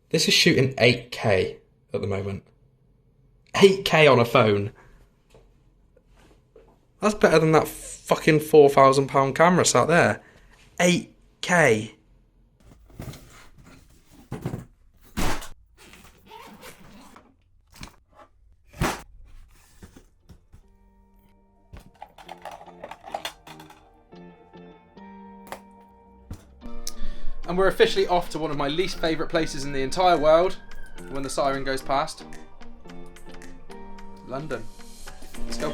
This is shooting 8K at the moment. 8K on a phone. That's better than that fucking £4,000 camera sat there. 8K. And we're officially off to one of my least favourite places in the entire world when the siren goes past. London. Let's go.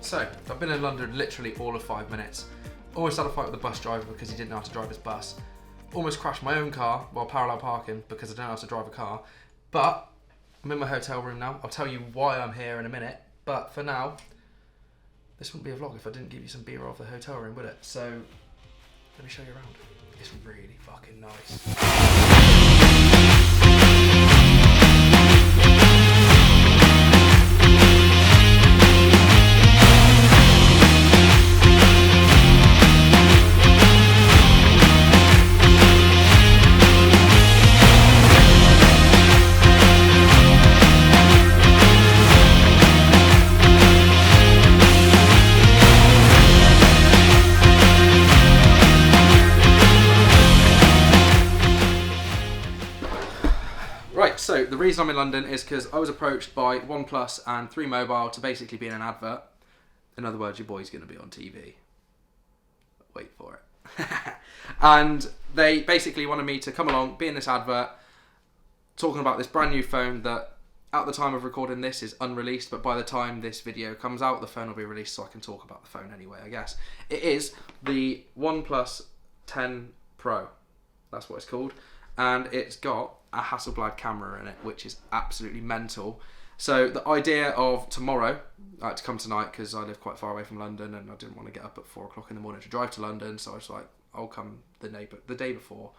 So, I've been in London literally all of 5 minutes. Almost had a fight with the bus driver because he didn't know how to drive his bus. Almost crashed my own car while parallel parking because I don't know how to drive a car. But I'm in my hotel room now. I'll tell you why I'm here in a minute. But for now, this wouldn't be a vlog if I didn't give you some B-roll of the hotel room, would it? So, let me show you around. It's really fucking nice. Right, so the reason I'm in London is because I was approached by OnePlus and 3Mobile to basically be in an advert. In other words, your boy's going to be on TV. Wait for it. And they basically wanted me to come along, be in this advert, talking about this brand new phone that at the time of recording this is unreleased, but by the time this video comes out, the phone will be released, so I can talk about the phone anyway, I guess. It is the OnePlus 10 Pro. That's what it's called. And it's got a Hasselblad camera in it, which is absolutely mental. So the idea of tomorrow, I had to come tonight because I live quite far away from London and I didn't want to get up at 4 o'clock in the morning to drive to London, so I was like, I'll come the day before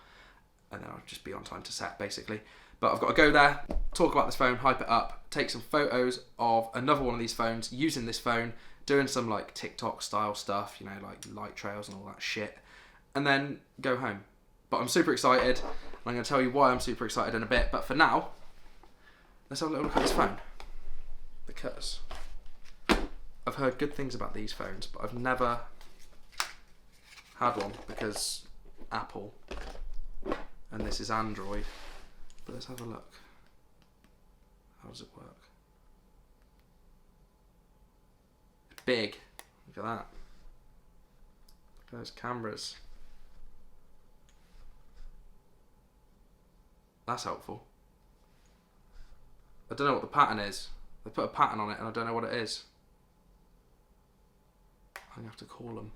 and then I'll just be on time to set basically. But I've got to go there, talk about this phone, hype it up, take some photos of another one of these phones, using this phone, doing some like TikTok style stuff, you know, like light trails and all that shit, and then go home. But I'm super excited. I'm going to tell you why I'm super excited in a bit, but for now, let's have a little look at this phone. Because I've heard good things about these phones, but I've never had one because Apple, and this is Android. But let's have a look. How does it work? It's big. Look at that. Look at those cameras. That's helpful. I don't know what the pattern is. They put a pattern on it and I don't know what it is. I'm going to have to call them.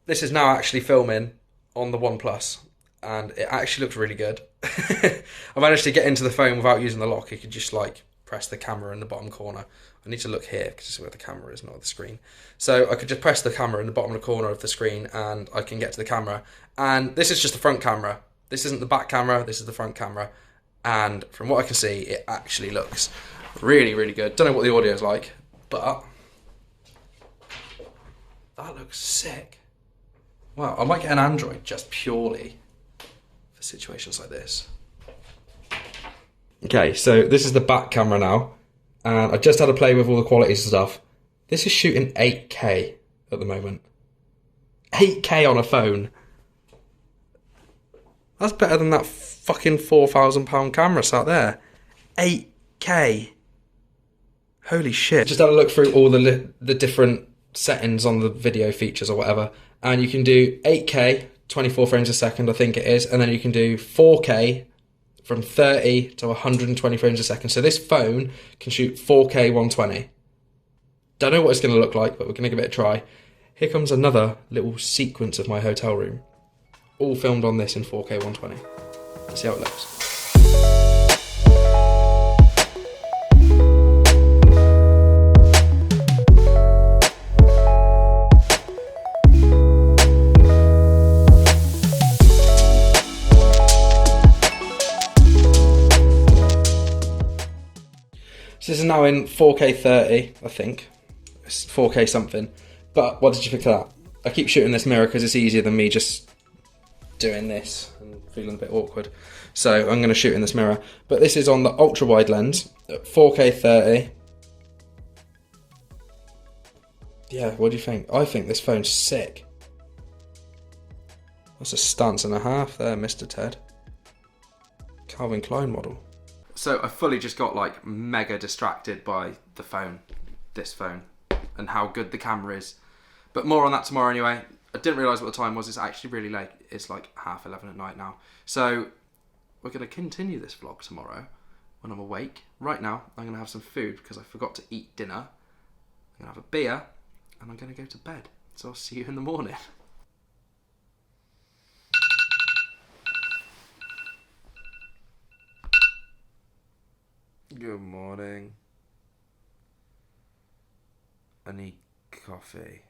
This is now actually filming on the OnePlus and it actually looks really good. I managed to get into the phone without using the lock. You could just like press the camera in the bottom corner. I need to look here because this is where the camera is, not the screen. So I could just press the camera in the bottom of the corner of the screen and I can get to the camera. And this is just the front camera. This isn't the back camera, this is the front camera. And from what I can see, it actually looks really, really good. Don't know what the audio is like, but that looks sick. Wow, I might get an Android just purely for situations like this. Okay, so this is the back camera now. And I just had to play with all the qualities and stuff. This is shooting 8K at the moment. 8K on a phone. That's better than that fucking £4,000 camera sat there. 8K. Holy shit. Just had a look through all the different settings on the video features or whatever. And you can do 8K, 24 frames a second, I think it is. And then you can do 4K from 30 to 120 frames a second. So this phone can shoot 4K 120. Don't know what it's going to look like, but we're going to give it a try. Here comes another little sequence of my hotel room. All filmed on this in 4K 120. Let's see how it looks. now in 4K 30, I think. It's 4K something. But what did you think of that? I keep shooting this mirror because it's easier than me just doing this and feeling a bit awkward. So I'm going to shoot in this mirror. But this is on the ultra wide lens at 4K 30. Yeah, what do you think? I think this phone's sick. That's a stance and a half there, Mr. Ted. Calvin Klein model. So I fully just got like mega distracted by the phone, this phone, and how good the camera is. But more on that tomorrow anyway. I didn't realise what the time was. It's actually really late. It's like 11:30 at night now. So we're going to continue this vlog tomorrow when I'm awake. Right now, I'm going to have some food because I forgot to eat dinner. I'm going to have a beer and I'm going to go to bed. So I'll see you in the morning. Good morning. I need coffee.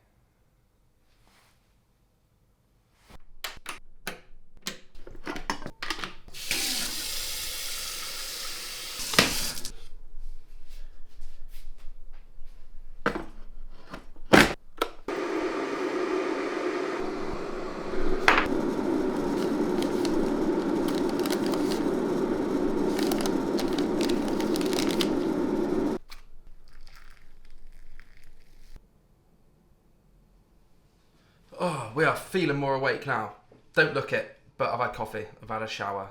Oh, we are feeling more awake now. Don't look it, but I've had coffee, I've had a shower,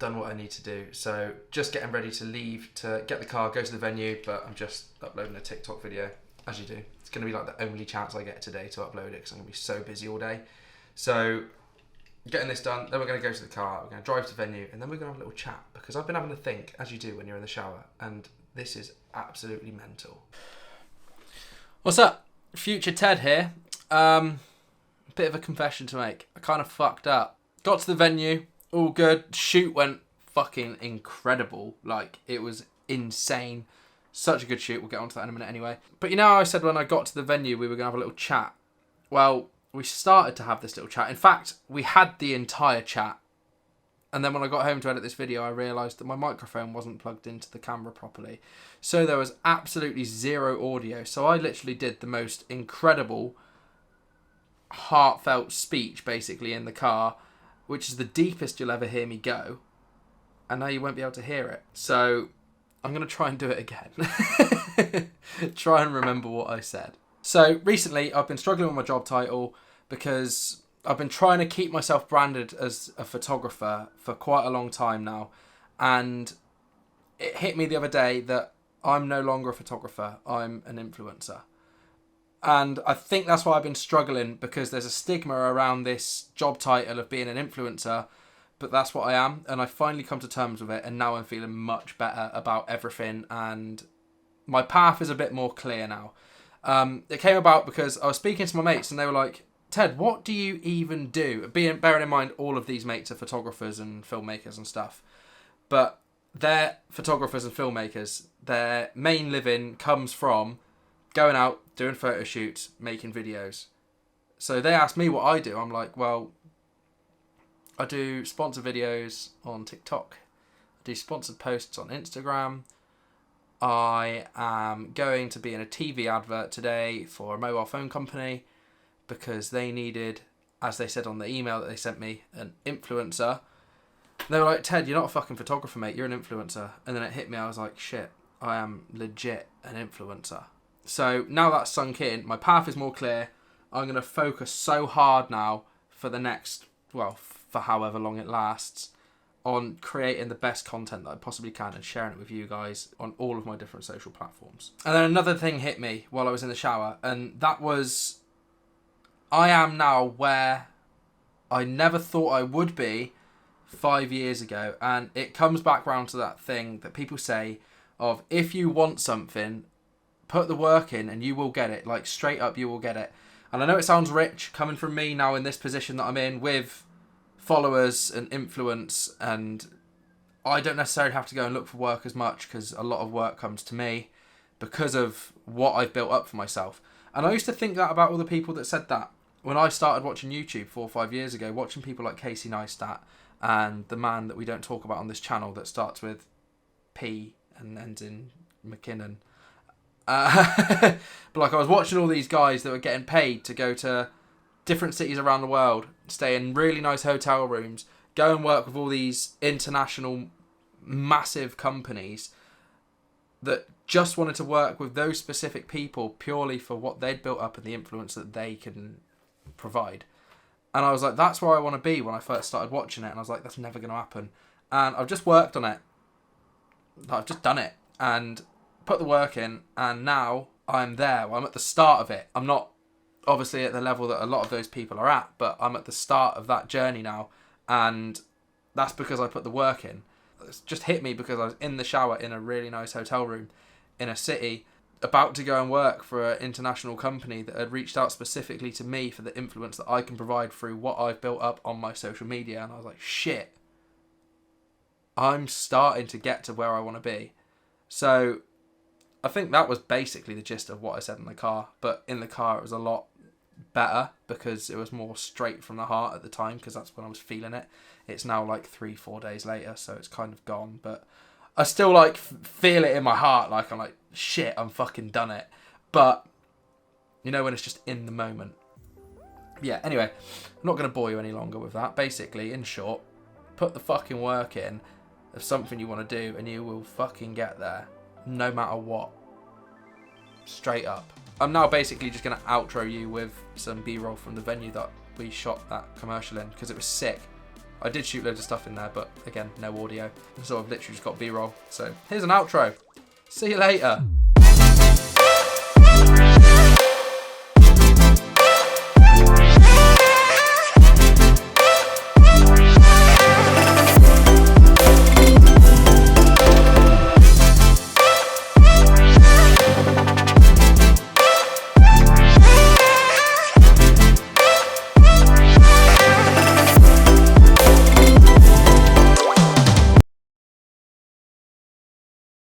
done what I need to do. So just getting ready to leave to get the car, go to the venue, but I'm just uploading a TikTok video, as you do. It's going to be like the only chance I get today to upload it because I'm going to be so busy all day. So getting this done, then we're going to go to the car, we're going to drive to the venue, and then we're going to have a little chat because I've been having to think, as you do when you're in the shower, and this is absolutely mental. What's up? Future Ted here. Bit of a confession to make. I kind of fucked up. Got to the venue, all good. Shoot went fucking incredible. Like, it was insane. Such a good shoot. We'll get onto that in a minute anyway. But you know how I said when I got to the venue we were going to have a little chat? Well, we started to have this little chat. In fact, we had the entire chat. And then when I got home to edit this video, I realised that my microphone wasn't plugged into the camera properly. So there was absolutely zero audio. So I literally did the most incredible heartfelt speech basically in the car, which is the deepest you'll ever hear me go, and now you won't be able to hear it. So I'm going to try and do it again. Try and remember what I said. So recently I've been struggling with my job title because I've been trying to keep myself branded as a photographer for quite a long time now, and it hit me the other day that I'm no longer a photographer, I'm an influencer. And I think that's why I've been struggling, because there's a stigma around this job title of being an influencer, but that's what I am. And I finally come to terms with it, and now I'm feeling much better about everything, and my path is a bit more clear now. It came about because I was speaking to my mates and they were like, Ted, what do you even do? Bearing in mind all of these mates are photographers and filmmakers and stuff, but they're photographers and filmmakers. Their main living comes from going out, doing photo shoots, making videos. So they asked me what I do. I'm like, well, I do sponsored videos on TikTok. I do sponsored posts on Instagram. I am going to be in a TV advert today for a mobile phone company because they needed, as they said on the email that they sent me, an influencer. They were like, Ted, you're not a fucking photographer, mate. You're an influencer. And then it hit me. I was like, shit, I am legit an influencer. So now that's sunk in, my path is more clear. I'm going to focus so hard now for the next, well, for however long it lasts, on creating the best content that I possibly can and sharing it with you guys on all of my different social platforms. And then another thing hit me while I was in the shower, and that was, I am now where I never thought I would be 5 years ago. And it comes back round to that thing that people say of, if you want something, put the work in and you will get it. Like, straight up, you will get it. And I know it sounds rich coming from me now in this position that I'm in with followers and influence, and I don't necessarily have to go and look for work as much because a lot of work comes to me because of what I've built up for myself. And I used to think that about all the people that said that when I started watching YouTube 4 or 5 years ago, watching people like Casey Neistat and the man that we don't talk about on this channel that starts with P and ends in McKinnon. But like I was watching all these guys that were getting paid to go to different cities around the world, stay in really nice hotel rooms, go and work with all these international massive companies that just wanted to work with those specific people purely for what they'd built up and the influence that they can provide. And I was like, that's where I want to be when I first started watching it. And I was like, that's never going to happen. And I've just worked on it. I've just done it and put the work in. And now I'm there. Well, I'm at the start of it. I'm not obviously at the level that a lot of those people are at, but I'm at the start of that journey now. And that's because I put the work in. It's just hit me because I was in the shower in a really nice hotel room in a city, about to go and work for an international company that had reached out specifically to me for the influence that I can provide through what I've built up on my social media. And I was like, shit, I'm starting to get to where I want to be. So I think that was basically the gist of what I said in the car. But in the car, it was a lot better because it was more straight from the heart at the time, because that's when I was feeling it. It's now like 3-4 days later, so it's kind of gone. But I still like feel it in my heart. Like I'm like, shit, I'm fucking done it. But you know when it's just in the moment. Yeah, anyway, I'm not going to bore you any longer with that. Basically, in short, put the fucking work in of something you want to do and you will fucking get there. No matter what. Straight up. I'm now basically just going to outro you with some B-roll from the venue that we shot that commercial in, because it was sick. I did shoot loads of stuff in there, but again, no audio. So I've literally just got B-roll. So here's an outro. See you later.